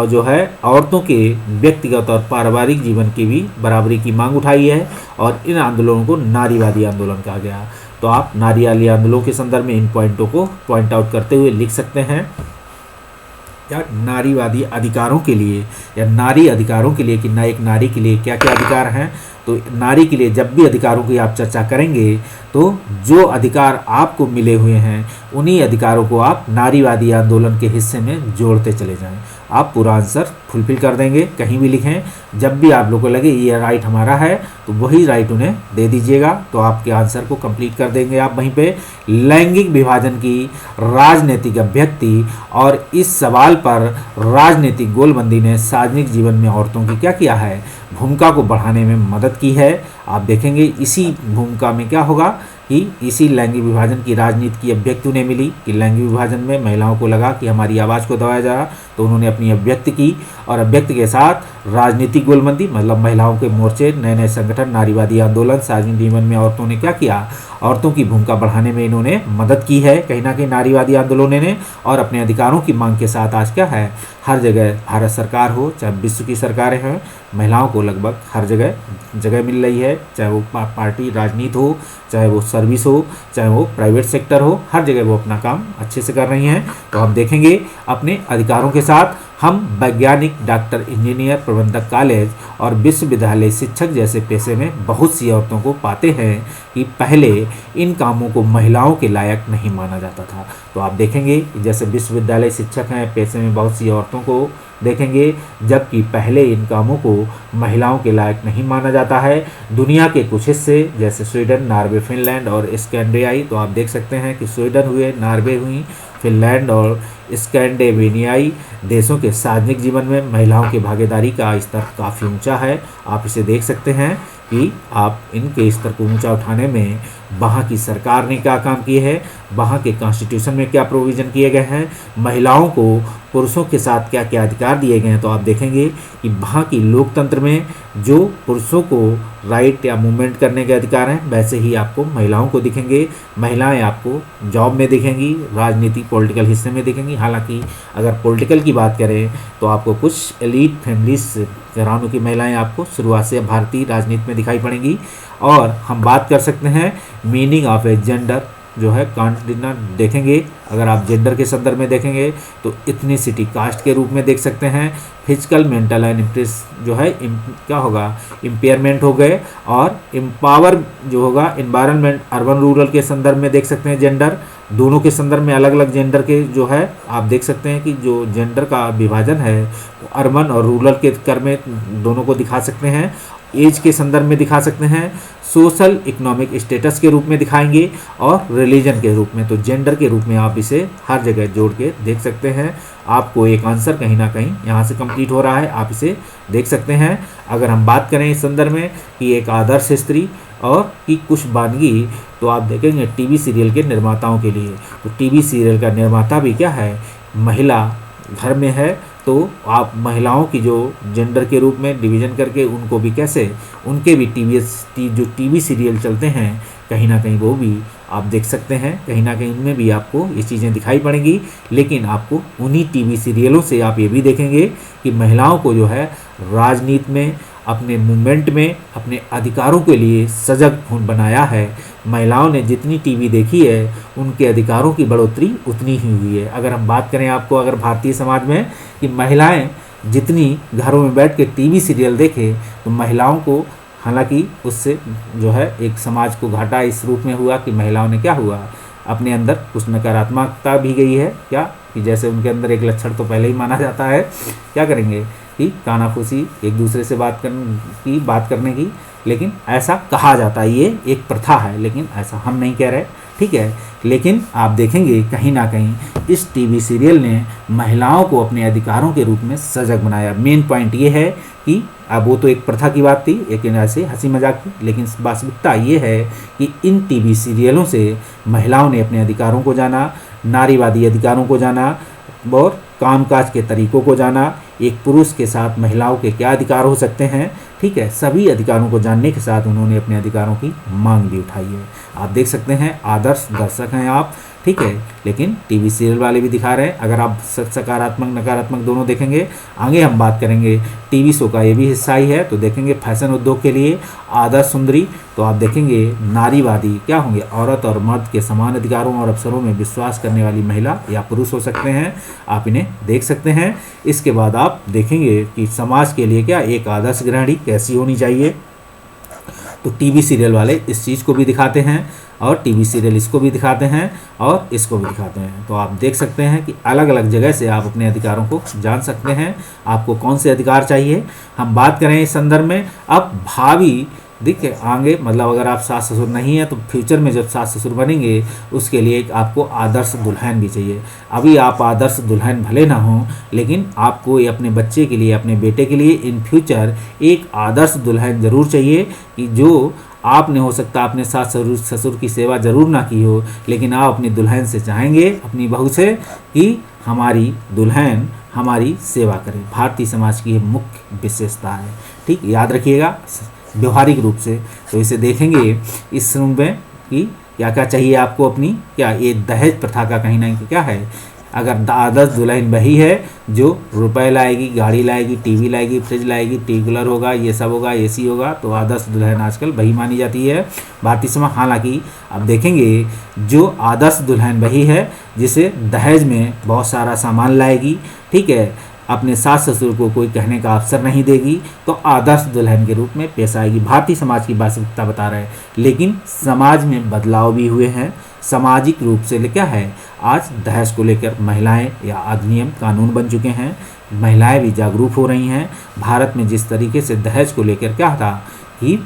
[SPEAKER 1] जो है औरतों के व्यक्तिगत और पारिवारिक जीवन की भी बराबरी की मांग उठाई है और इन आंदोलनों को नारीवादी आंदोलन कहा गया। तो आप नारीवादी आंदोलनों के संदर्भ में इन पॉइंटों को पॉइंट आउट करते हुए लिख सकते हैं या नारीवादी अधिकारों के लिए या नारी अधिकारों के लिए कि ना एक नारी के लिए क्या क्या अधिकार हैं। तो नारी के लिए जब भी अधिकारों की आप चर्चा करेंगे तो जो अधिकार आपको मिले हुए हैं उन्हीं अधिकारों को आप नारीवादी आंदोलन के हिस्से में जोड़ते चले जाएं। आप पूरा आंसर फुलफिल कर देंगे, कहीं भी लिखें, जब भी आप लोगों को लगे ये राइट हमारा है तो वही राइट उन्हें दे दीजिएगा, तो आपके आंसर को कंप्लीट कर देंगे आप वहीं पे। लैंगिक विभाजन की राजनीतिक अभ्यक्ति और इस सवाल पर राजनीतिक गोलबंदी ने सार्वजनिक जीवन में औरतों की क्या किया है, भूमिका को बढ़ाने में मदद की है। आप देखेंगे इसी भूमिका में क्या होगा कि इसी लैंगिक विभाजन की राजनीति की अभ्यक्ति उन्हें मिली कि लैंगिक विभाजन में महिलाओं को लगा कि हमारी आवाज़ को दबाया जा रहा, तो उन्होंने अपनी अभ्यक्ति की और अभ्यक्ति के साथ राजनीतिक गोलबंदी, मतलब महिलाओं के मोर्चे, नए नए संगठन, नारीवादी आंदोलन, सार्वजनिक जीवन में औरतों ने क्या किया, औरतों की भूमिका बढ़ाने में इन्होंने मदद की है कहीं ना कहीं नारीवादी आंदोलनों ने। और अपने अधिकारों की मांग के साथ आज क्या है, हर जगह भारत सरकार हो चाहे विश्व की सरकारें हों, महिलाओं को लगभग हर जगह मिल रही है, चाहे वो पार्टी राजनीति हो, चाहे वो सर्विस हो, चाहे वो प्राइवेट सेक्टर हो, हर जगह वो अपना काम अच्छे से कर रही हैं। तो हम देखेंगे अपने अधिकारों के साथ हम वैज्ञानिक, डॉक्टर, इंजीनियर, प्रबंधक कॉलेज और विश्वविद्यालय शिक्षक जैसे पेशे में बहुत सी औरतों को पाते हैं कि पहले इन कामों को महिलाओं के लायक नहीं माना जाता था। तो आप देखेंगे कि जैसे विश्वविद्यालय शिक्षक हैं, पेशे में बहुत सी औरतों को देखेंगे, जबकि पहले इन कामों को महिलाओं के लायक नहीं माना जाता है। दुनिया के कुछ हिस्से जैसे स्वीडन, नॉर्वे, फिनलैंड और स्कैंडिनेवियाई, तो आप देख सकते हैं कि स्वीडन हुए, नॉर्वे हुई, फिनलैंड और स्कैंडिनेवियाई देशों के सार्वजनिक जीवन में महिलाओं की भागीदारी का स्तर काफ़ी ऊंचा है। आप इसे देख सकते हैं कि आप इनके स्तर को ऊंचा उठाने में वहाँ की सरकार ने क्या काम किए हैं, वहाँ के कॉन्स्टिट्यूशन में क्या प्रोविज़न किए गए हैं, महिलाओं को पुरुषों के साथ क्या क्या अधिकार दिए गए हैं। तो आप देखेंगे कि वहाँ की लोकतंत्र में जो पुरुषों को राइट या मूवमेंट करने के अधिकार हैं, वैसे ही आपको महिलाओं को दिखेंगे। महिलाएं आपको जॉब में दिखेंगी, राजनीति पॉलिटिकल हिस्से में दिखेंगी। हालांकि अगर पॉलिटिकल की बात करें तो आपको कुछ एलीट फैमिलीज घरानों की महिलाएं आपको शुरुआत से भारतीय राजनीति में दिखाई पड़ेंगी। और हम बात कर सकते हैं मीनिंग ऑफ ए जेंडर, जो है कांटिना देखेंगे, अगर आप जेंडर के संदर्भ में देखेंगे तो इथनिसिटी कास्ट के रूप में देख सकते हैं। फिजिकल, मेंटल एंड इम्प्रेस जो है क्या होगा, इम्पेयरमेंट हो गए। और एम्पावर जो होगा एनवायरनमेंट, अर्बन रूरल के संदर्भ में देख सकते हैं जेंडर। दोनों के संदर्भ में अलग अलग जेंडर के जो है आप देख सकते हैं कि जो जेंडर का विभाजन है अर्बन और रूरल के कर में दोनों को दिखा सकते हैं। एज के संदर्भ में दिखा सकते हैं, सोशल इकोनॉमिक स्टेटस के रूप में दिखाएंगे और रिलीजन के रूप में। तो जेंडर के रूप में आप इसे हर जगह जोड़ के देख सकते हैं। आपको एक आंसर कहीं ना कहीं यहाँ से कंप्लीट हो रहा है, आप इसे देख सकते हैं। अगर हम बात करें इस संदर्भ में कि एक आदर्श स्त्री और कि कुछ वानगी, तो आप देखेंगे टीवी सीरियल के निर्माताओं के लिए, तो टीवी सीरियल का निर्माता भी क्या है, महिला घर में है। तो आप महिलाओं की जो जेंडर के रूप में डिवीज़न करके उनको भी कैसे, उनके भी जो टीवी सीरियल चलते हैं कहीं ना कहीं वो भी आप देख सकते हैं, कहीं ना कहीं उनमें भी आपको ये चीज़ें दिखाई पड़ेंगी। लेकिन आपको उन्हीं टीवी सीरियलों से आप ये भी देखेंगे कि महिलाओं को जो है राजनीति में, अपने मूवमेंट में, अपने अधिकारों के लिए सजग बनाया है। महिलाओं ने जितनी टीवी देखी है उनके अधिकारों की बढ़ोतरी उतनी ही हुई है। अगर हम बात करें आपको अगर भारतीय समाज में कि महिलाएं जितनी घरों में बैठ के टीवी सीरियल देखें, तो महिलाओं को हालांकि उससे जो है एक समाज को घाटा इस रूप में हुआ कि महिलाओं ने क्या हुआ, अपने अंदर कुछ नकारात्मकता भी गई है क्या, कि जैसे उनके अंदर एक लक्षण तो पहले ही माना जाता है, क्या करेंगे कि कानाफूसी, एक दूसरे से बात करने की, लेकिन ऐसा कहा जाता है, ये एक प्रथा है, लेकिन ऐसा हम नहीं कह रहे, ठीक है। लेकिन आप देखेंगे कहीं ना कहीं इस टीवी सीरियल ने महिलाओं को अपने अधिकारों के रूप में सजग बनाया। मेन पॉइंट ये है कि अब वो तो एक प्रथा की बात थी, एक ऐसे हंसी मजाक की, लेकिन वास्तविकता ये है कि इन टीवी सीरियलों से महिलाओं ने अपने अधिकारों को जाना, नारीवादी अधिकारों को जाना और कामकाज के तरीकों को जाना, एक पुरुष के साथ महिलाओं के क्या अधिकार हो सकते हैं, ठीक है, सभी अधिकारों को जानने के साथ उन्होंने अपने अधिकारों की मांग भी उठाई है। आप देख सकते हैं आदर्श दर्शक हैं आप, ठीक है, लेकिन टीवी सीरियल वाले भी दिखा रहे हैं। अगर आप सकारात्मक नकारात्मक दोनों देखेंगे, आगे हम बात करेंगे टीवी शो का ये भी हिस्सा ही है, तो देखेंगे फैशन उद्योग के लिए आदर्श सुंदरी, तो आप देखेंगे नारीवादी क्या होंगे, औरत और मर्द के समान अधिकारों और अवसरों में विश्वास करने वाली महिला या पुरुष हो सकते हैं, आप इन्हें देख सकते हैं। इसके बाद आप देखेंगे कि समाज के लिए क्या एक आदर्श गृहिणी कैसी होनी चाहिए, तो टीवी सीरियल वाले इस चीज़ को भी दिखाते हैं और टीवी सीरियल इसको भी दिखाते हैं और इसको भी दिखाते हैं। तो आप देख सकते हैं कि अलग अलग जगह से आप अपने अधिकारों को जान सकते हैं, आपको कौन से अधिकार चाहिए। हम बात करें इस संदर्भ में, अब भावी देखिए आगे मतलब अगर आप सास ससुर नहीं है तो फ्यूचर में जब सास ससुर बनेंगे उसके लिए एक आपको आदर्श दुल्हन भी चाहिए। अभी आप आदर्श दुल्हन भले ना हो, लेकिन आपको ये अपने बच्चे के लिए, अपने बेटे के लिए इन फ्यूचर एक आदर्श दुल्हन ज़रूर चाहिए कि जो आपने हो सकता अपने सास ससुर की सेवा ज़रूर ना की हो, लेकिन आप अपनी दुल्हन से चाहेंगे, अपनी बहू से, कि हमारी दुल्हन हमारी सेवा करे। भारतीय समाज की ये मुख्य विशेषता है, ठीक, याद रखिएगा व्यवहारिक रूप से। तो इसे देखेंगे इस रूम में कि क्या क्या चाहिए आपको अपनी, क्या ये दहेज प्रथा का कहीं ना क्या है। अगर आदर्श दुल्हन वही है जो रुपए लाएगी, गाड़ी लाएगी, टीवी लाएगी, फ्रिज लाएगी, टी कूलर होगा, ये सब होगा, एसी होगा, तो आदर्श दुल्हन आजकल वही मानी जाती है भारतीय समाज। हालांकि अब देखेंगे जो आदर्श दुल्हन वही है जिसे दहेज में बहुत सारा सामान लाएगी, ठीक है, अपने सास ससुर को कोई कहने का अवसर नहीं देगी, तो आदर्श दुल्हन के रूप में पेश आएगी। भारतीय समाज की वास्तविकता बता रहे हैं, लेकिन समाज में बदलाव भी हुए हैं। सामाजिक रूप से क्या है, आज दहेज को लेकर महिलाएं या अधिनियम कानून बन चुके हैं, महिलाएं भी जागरूक हो रही हैं। भारत में जिस तरीके से दहेज को लेकर क्या था कि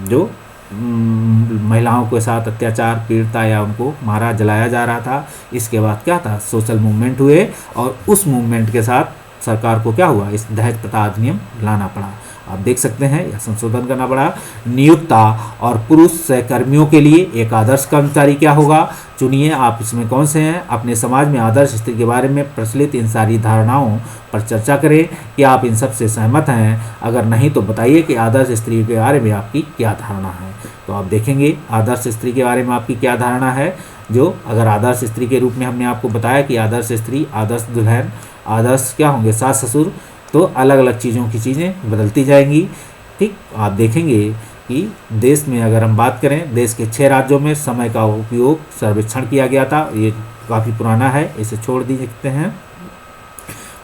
[SPEAKER 1] जो महिलाओं के साथ अत्याचार, पीड़िता या उनको मारा जलाया जा रहा था, इसके बाद क्या था सोशल मूवमेंट हुए और उस मूवमेंट के साथ सरकार को क्या हुआ, इस दहेज प्रथा अधिनियम लाना पड़ा। आप देख सकते हैं या संशोधन करना पड़ा। नियोक्ता और पुरुष सहकर्मियों के लिए एक आदर्श कर्मचारी क्या होगा, चुनिए आप इसमें कौन से हैं। अपने समाज में आदर्श स्त्री के बारे में प्रचलित इन सारी धारणाओं पर चर्चा करें कि आप इन सब से सहमत हैं। अगर नहीं तो बताइए कि आदर्श स्त्री के बारे में आपकी क्या धारणा है। तो आप देखेंगे आदर्श स्त्री के बारे में आपकी क्या धारणा है। जो अगर आदर्श स्त्री के रूप में हमने आपको बताया कि आदर्श स्त्री, आदर्श दुल्हन, आदर्श क्या होंगे सास ससुर, तो अलग अलग चीज़ों की चीज़ें बदलती जाएंगी, ठीक। आप देखेंगे कि देश में अगर हम बात करें, देश के 6 राज्यों में समय का उपयोग सर्वेक्षण किया गया था। ये काफ़ी पुराना है, इसे छोड़ दी सकते हैं।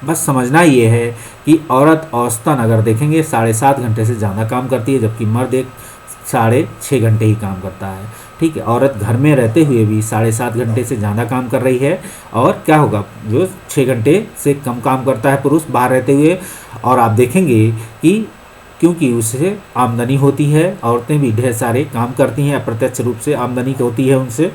[SPEAKER 1] बस समझना ये है कि औरत औसतन अगर देखेंगे 7.5 घंटे से ज़्यादा काम करती है, जबकि मर्द एक 6.5 घंटे ही काम करता है, ठीक है। औरत घर में रहते हुए भी 7.5 घंटे से ज़्यादा काम कर रही है, और क्या होगा जो 6 घंटे से कम काम करता है पुरुष बाहर रहते हुए। और आप देखेंगे कि क्योंकि उससे आमदनी होती है, औरतें भी ढेर सारे काम करती हैं, अप्रत्यक्ष रूप से आमदनी होती है उनसे,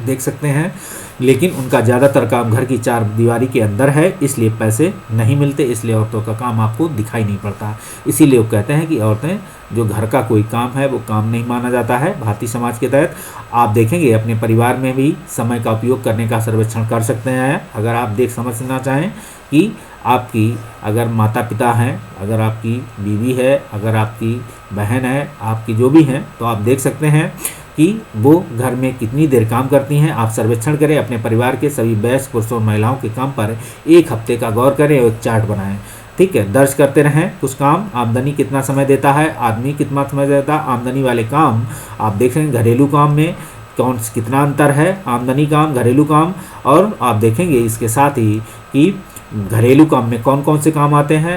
[SPEAKER 1] देख सकते हैं, लेकिन उनका ज़्यादातर काम घर की 4 दीवारी के अंदर है, इसलिए पैसे नहीं मिलते, इसलिए औरतों का काम आपको दिखाई नहीं पड़ता। इसीलिए वो कहते हैं कि औरतें जो घर का कोई काम है वो काम नहीं माना जाता है भारतीय समाज के तहत। आप देखेंगे अपने परिवार में भी समय का उपयोग करने का सर्वेक्षण कर सकते हैं। अगर आप समझना चाहें कि आपकी अगर माता पिता हैं, अगर आपकी बीवी है, अगर आपकी बहन है, आपकी जो भी हैं, तो आप देख सकते हैं कि वो घर में कितनी देर काम करती हैं। आप सर्वेक्षण करें, अपने परिवार के सभी वयस्क पुरुषों और महिलाओं के काम पर 1 हफ्ते का गौर करें और चार्ट बनाएं, ठीक है। दर्ज करते रहें कुछ काम, आमदनी कितना समय देता है, आदमी कितना समय देता है, आमदनी वाले काम आप देखेंगे घरेलू काम में कितना अंतर है, आमदनी काम, घरेलू काम। और आप देखेंगे इसके साथ ही कि घरेलू काम में कौन कौन से काम आते हैं।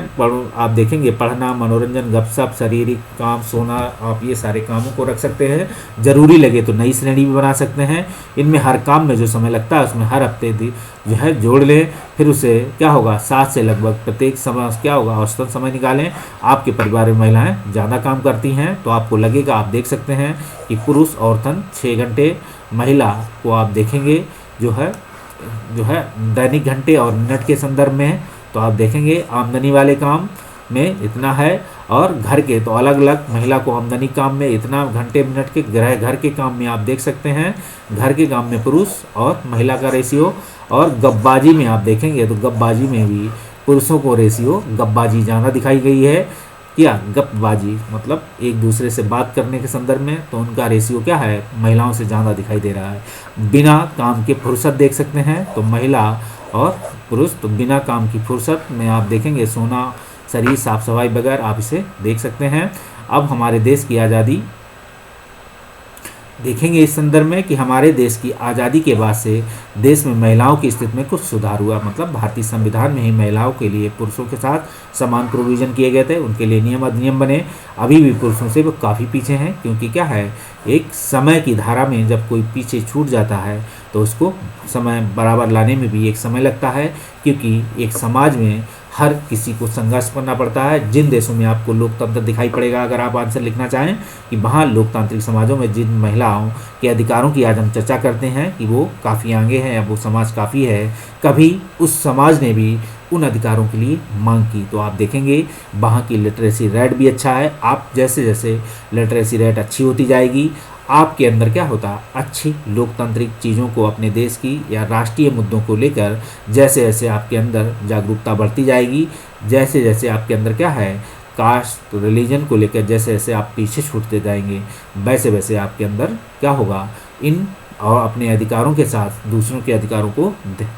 [SPEAKER 1] आप देखेंगे पढ़ना, मनोरंजन, गपशप, शारीरिक काम, सोना, आप ये सारे कामों को रख सकते हैं। ज़रूरी लगे तो नई श्रेणी भी बना सकते हैं। इनमें हर काम में जो समय लगता है उसमें हर हफ्ते जो है जोड़ लें, फिर उसे क्या होगा 7 से लगभग प्रत्येक समय क्या होगा औसतन समय निकालें। आपके परिवार में महिलाएं ज़्यादा काम करती हैं तो आपको लगेगा, आप देख सकते हैं कि पुरुष औरतन 6 घंटे, महिला को आप देखेंगे जो है दैनिक घंटे और मिनट के संदर्भ में, तो आप देखेंगे आमदनी वाले काम में इतना है, और घर के तो अलग अलग महिला को आमदनी काम में इतना घंटे मिनट के घर के काम में आप देख सकते हैं, घर के काम में पुरुष और महिला का रेशियो। और गप्पाबाजी में आप देखेंगे तो गप्पाबाजी में भी पुरुषों को रेशियो गप्पाबाजी ज़्यादा दिखाई गई है। क्या गप्पबाजी मतलब एक दूसरे से बात करने के संदर्भ में, तो उनका रेशियो क्या है, महिलाओं से ज़्यादा दिखाई दे रहा है। बिना काम के फुर्सत देख सकते हैं तो महिला और पुरुष, तो बिना काम की फुर्सत में आप देखेंगे सोना, शरीर साफ सफाई बगैर आप इसे देख सकते हैं। अब हमारे देश की आज़ादी देखेंगे इस संदर्भ में कि हमारे देश की आज़ादी के बाद से देश में महिलाओं की स्थिति में कुछ सुधार हुआ। मतलब भारतीय संविधान में ही महिलाओं के लिए पुरुषों के साथ समान प्रोविज़न किए गए थे, उनके लिए नियम अधिनियम बने। अभी भी पुरुषों से वो काफ़ी पीछे हैं, क्योंकि क्या है, एक समय की धारा में जब कोई पीछे छूट जाता है तो उसको समय बराबर लाने में भी एक समय लगता है, क्योंकि एक समाज में हर किसी को संघर्ष करना पड़ता है। जिन देशों में आपको लोकतंत्र दिखाई पड़ेगा, अगर आप आंसर लिखना चाहें, कि वहाँ लोकतांत्रिक समाजों में जिन महिलाओं के अधिकारों की आज हम चर्चा करते हैं कि वो काफ़ी आगे हैं या वो समाज काफ़ी है, कभी उस समाज ने भी उन अधिकारों के लिए मांग की। तो आप देखेंगे वहाँ की लिटरेसी रेट भी अच्छा है। आप जैसे जैसे लिटरेसी रेट अच्छी होती जाएगी, आपके अंदर क्या होता है, अच्छी लोकतांत्रिक चीज़ों को, अपने देश की या राष्ट्रीय मुद्दों को लेकर जैसे जैसे आपके अंदर जागरूकता बढ़ती जाएगी, जैसे जैसे आपके अंदर क्या है, कास्ट रिलीजन को लेकर जैसे जैसे आप पीछे छूटते जाएंगे, वैसे वैसे आपके अंदर क्या होगा, इन और अपने अधिकारों के साथ दूसरों के अधिकारों को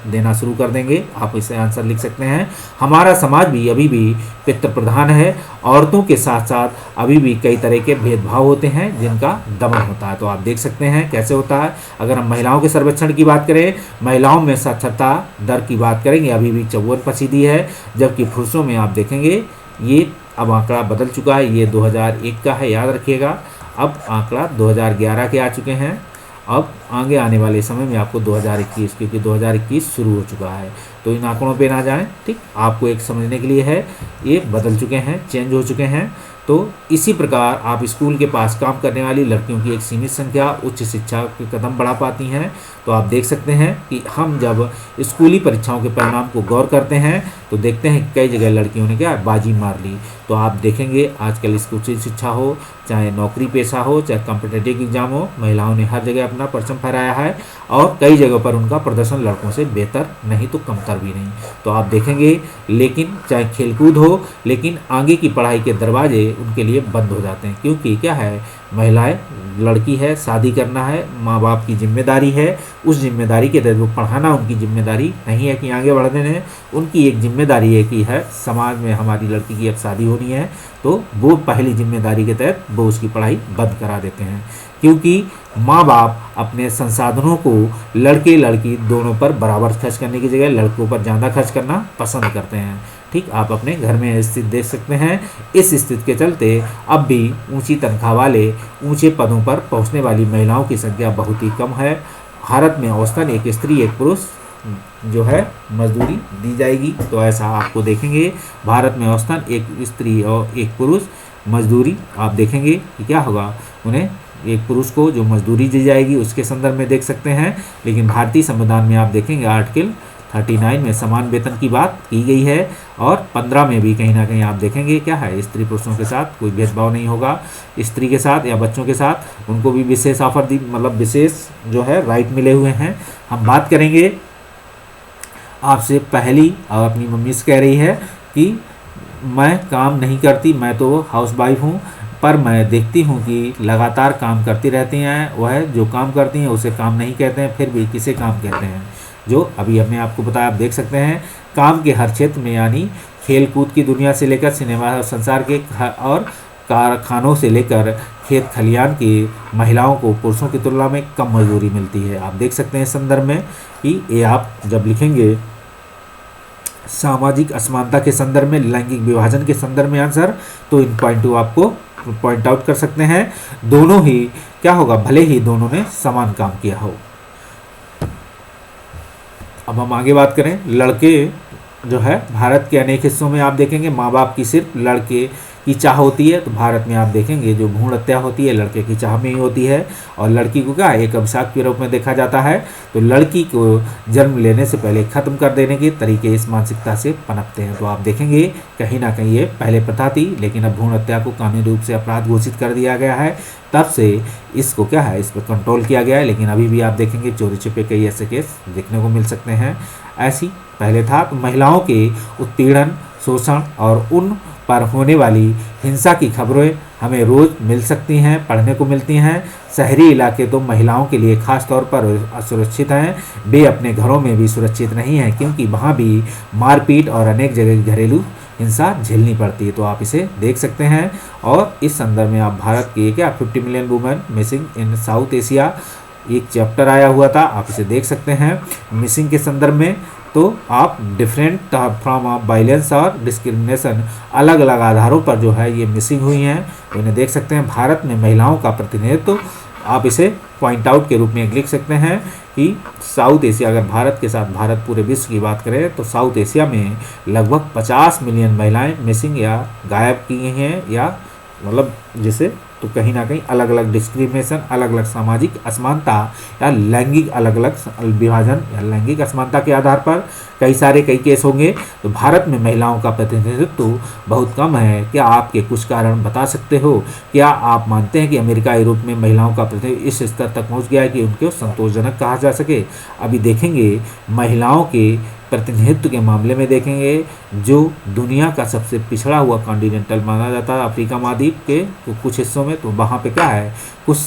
[SPEAKER 1] देना शुरू कर देंगे। आप इसे आंसर लिख सकते हैं। हमारा समाज भी अभी भी पितृ प्रधान है। औरतों के साथ साथ अभी भी कई तरह के भेदभाव होते हैं जिनका दमन होता है। तो आप देख सकते हैं कैसे होता है। अगर हम महिलाओं के सर्वेक्षण की बात करें, महिलाओं में साक्षरता दर की बात करेंगे, अभी भी 54% है, जबकि पुरुषों में आप देखेंगे ये अब आंकड़ा बदल चुका है। ये 2001 का है, याद रखिएगा। अब आंकड़ा 2011 के आ चुके हैं। अब आगे आने वाले समय में आपको 2021, क्योंकि 2021 शुरू हो चुका है, तो इन आंकड़ों पे ना जाएं। ठीक, आपको एक समझने के लिए है, ये बदल चुके हैं, चेंज हो चुके हैं। तो इसी प्रकार आप स्कूल के पास काम करने वाली लड़कियों की एक सीमित संख्या उच्च शिक्षा के कदम बढ़ा पाती हैं। तो आप देख सकते हैं कि हम जब स्कूली परीक्षाओं के परिणाम को गौर करते हैं तो देखते हैं कई जगह लड़कियों ने क्या बाजी मार ली। तो आप देखेंगे आजकल स्कूली शिक्षा हो, चाहे नौकरी पेशा हो, चाहे कॉम्पिटिटिव एग्जाम हो, महिलाओं ने हर जगह अपना परचम फहराया है और कई जगह पर उनका प्रदर्शन लड़कों से बेहतर नहीं तो कमतर भी नहीं। तो आप देखेंगे, लेकिन चाहे खेलकूद हो, लेकिन आगे की पढ़ाई के दरवाजे उनके लिए बंद हो जाते हैं, क्योंकि क्या है, महिलाएं, लड़की है, शादी करना है, माँ बाप की जिम्मेदारी है। उस जिम्मेदारी के तहत वो पढ़ाना उनकी जिम्मेदारी नहीं है कि आगे बढ़ने दें। उनकी एक जिम्मेदारी है कि है समाज में हमारी लड़की की अब शादी होनी है, तो वो पहली जिम्मेदारी के तहत वो उसकी पढ़ाई बंद करा देते हैं, क्योंकि माँ बाप अपने संसाधनों को लड़के लड़की दोनों पर बराबर खर्च करने की जगह लड़कों पर ज़्यादा खर्च करना पसंद करते हैं। ठीक, आप अपने घर में स्थिति देख सकते हैं। इस स्थिति के चलते अब भी ऊंची तनख्वाह वाले ऊंचे पदों पर पहुंचने वाली महिलाओं की संख्या बहुत ही कम है। भारत में औसतन एक स्त्री एक पुरुष जो है मजदूरी दी जाएगी। तो ऐसा आपको देखेंगे, भारत में औसतन एक स्त्री और एक पुरुष मजदूरी आप देखेंगे कि क्या होगा, उन्हें एक पुरुष को जो मजदूरी दी जाएगी उसके संदर्भ में देख सकते हैं। लेकिन भारतीय संविधान में आप देखेंगे आर्टिकल 39 में समान वेतन की बात की गई है और 15 में भी कहीं ना कहीं आप देखेंगे क्या है, स्त्री पुरुषों के साथ कोई भेदभाव नहीं होगा। स्त्री के साथ या बच्चों के साथ उनको भी विशेष ऑफर दी, मतलब विशेष जो है राइट मिले हुए हैं। हम बात करेंगे आपसे पहली, और अपनी मम्मी से कह रही है कि मैं काम नहीं करती, मैं तो हाउसवाइफ हूँ, पर मैं देखती हूँ कि लगातार काम करती रहती हैं। वह जो काम करती हैं उसे काम नहीं कहते हैं, फिर भी किसे काम कहते हैं, जो अभी हमने आपको बताया। आप देख सकते हैं काम के हर क्षेत्र में, यानी खेल कूद की दुनिया से लेकर सिनेमा और संसार के और कारखानों से लेकर खेत खलियान की महिलाओं को पुरुषों की तुलना में कम मजदूरी मिलती है। आप देख सकते हैं इस संदर्भ में कि ये आप जब लिखेंगे सामाजिक असमानता के संदर्भ में, लैंगिक विभाजन के संदर्भ में आंसर, तो इन पॉइंट को आपको पॉइंट आउट कर सकते हैं। दोनों ही क्या होगा, भले ही दोनों ने समान काम किया हो। अब हम आगे बात करें, लड़के जो है भारत के अनेक हिस्सों में आप देखेंगे माँ बाप की सिर्फ लड़के की चाह होती है, तो भारत में आप देखेंगे जो भ्रूण हत्या होती है लड़के की चाह में ही होती है, और लड़की को क्या एक अभिशाप के रूप में देखा जाता है। तो लड़की को जन्म लेने से पहले खत्म कर देने के तरीके इस मानसिकता से पनपते हैं। तो आप देखेंगे कहीं ना कहीं ये पहले प्रथा थी, लेकिन अब भ्रूण हत्या को कानूनी रूप से अपराध घोषित कर दिया गया है, तब से इसको क्या है, इस पर कंट्रोल किया गया है। लेकिन अभी भी आप देखेंगे चोरी छिपे कई ऐसे केस देखने को मिल सकते हैं। ऐसी पहले था। तो महिलाओं के उत्पीड़न, शोषण और उन पर होने वाली हिंसा की खबरें हमें रोज़ मिल सकती हैं, पढ़ने को मिलती हैं। शहरी इलाके तो महिलाओं के लिए खास तौर पर असुरक्षित हैं, वे अपने घरों में भी सुरक्षित नहीं हैं, क्योंकि वहाँ भी मारपीट और अनेक जगह घरेलू हिंसा झेलनी पड़ती है। तो आप इसे देख सकते हैं। और इस संदर्भ में आप भारत की क्या 50 million women missing in south Asia एक चैप्टर आया हुआ था, आप इसे देख सकते हैं मिसिंग के संदर्भ में। तो आप डिफरेंट फ्रॉम ऑफ वायलेंस और डिस्क्रिमिनेशन, अलग अलग आधारों पर जो है ये मिसिंग हुई हैं, तो इन्हें देख सकते हैं। भारत में महिलाओं का प्रतिनिधित्व तो आप इसे पॉइंट आउट के रूप में लिख सकते हैं कि साउथ एशिया, अगर भारत के साथ भारत पूरे विश्व की बात करें तो साउथ एशिया में लगभग 50 मिलियन महिलाएं मिसिंग या गायब की गई हैं, या मतलब जिसे तो कहीं ना कहीं अलग अलग डिस्क्रिमिनेशन, अलग अलग सामाजिक असमानता या लैंगिक अलग अलग विभाजन या लैंगिक असमानता के आधार पर कई केस होंगे। तो भारत में महिलाओं का प्रतिनिधित्व बहुत कम है। क्या आपके कुछ कारण बता सकते हो? क्या आप मानते हैं कि अमेरिका, यूरोप में महिलाओं का प्रतिनिधित्व इस स्तर तक पहुंच गया है कि उनको संतोषजनक कहा जा सके? अभी देखेंगे महिलाओं के प्रतिनिधित्व के मामले में देखेंगे जो दुनिया का सबसे पिछड़ा हुआ कॉन्टिनेंटल माना जाता है अफ्रीका महाद्वीप के कुछ हिस्सों में, तो वहाँ पे क्या है, कुछ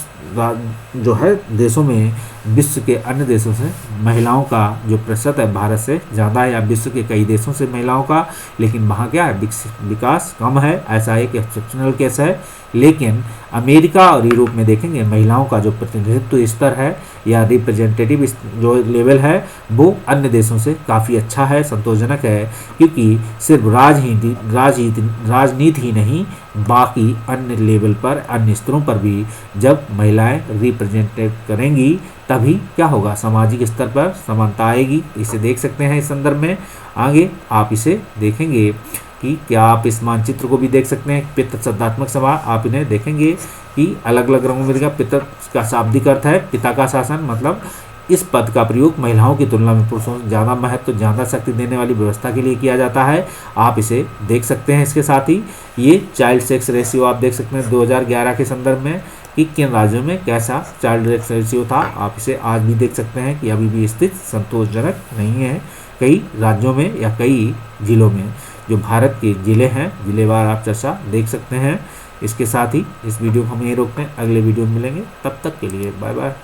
[SPEAKER 1] जो है देशों में विश्व के अन्य देशों से महिलाओं का जो प्रतिशत है भारत से ज़्यादा है, या विश्व के कई देशों से महिलाओं का, लेकिन वहाँ क्या है विकास कम है। ऐसा एक एक्सेप्शनल केस है। लेकिन अमेरिका और यूरोप में देखेंगे महिलाओं का जो प्रतिनिधित्व स्तर है या रिप्रेजेंटेटिव जो लेवल है वो अन्य देशों से काफ़ी अच्छा है, संतोषजनक है, क्योंकि सिर्फ राजनीति ही नहीं, बाकी अन्य लेवल पर, अन्य स्तरों पर भी जब महिलाएं रिप्रेजेंटेट करेंगी तभी क्या होगा, सामाजिक स्तर पर समानता आएगी। इसे देख सकते हैं इस संदर्भ में। आगे आप इसे देखेंगे कि क्या आप इस मानचित्र को भी देख सकते हैं, पितृ शब्दात्मक सभा, आप इन्हें देखेंगे कि अलग अलग रंगों में दिखा। पितृ का शाब्दिक अर्थ है पिता का शासन, मतलब इस पद का प्रयोग महिलाओं की तुलना में पुरुषों से ज़्यादा महत्व, ज़्यादा शक्ति देने वाली व्यवस्था के लिए किया जाता है। आप इसे देख सकते हैं। इसके साथ ही ये चाइल्ड सेक्स रेशियो आप देख सकते हैं 2011 के संदर्भ में कि किन राज्यों में कैसा चाइल्ड सेक्स रेशियो था। आप इसे आज भी देख सकते हैं कि अभी भी स्थिति संतोषजनक नहीं है कई राज्यों में या कई जिलों में। जो भारत के ज़िले हैं, जिलेवार आप चर्चा देख सकते हैं। इसके साथ ही इस वीडियो को हम यहीं रोकते हैं, अगले वीडियो में मिलेंगे, तब तक के लिए बाय बाय।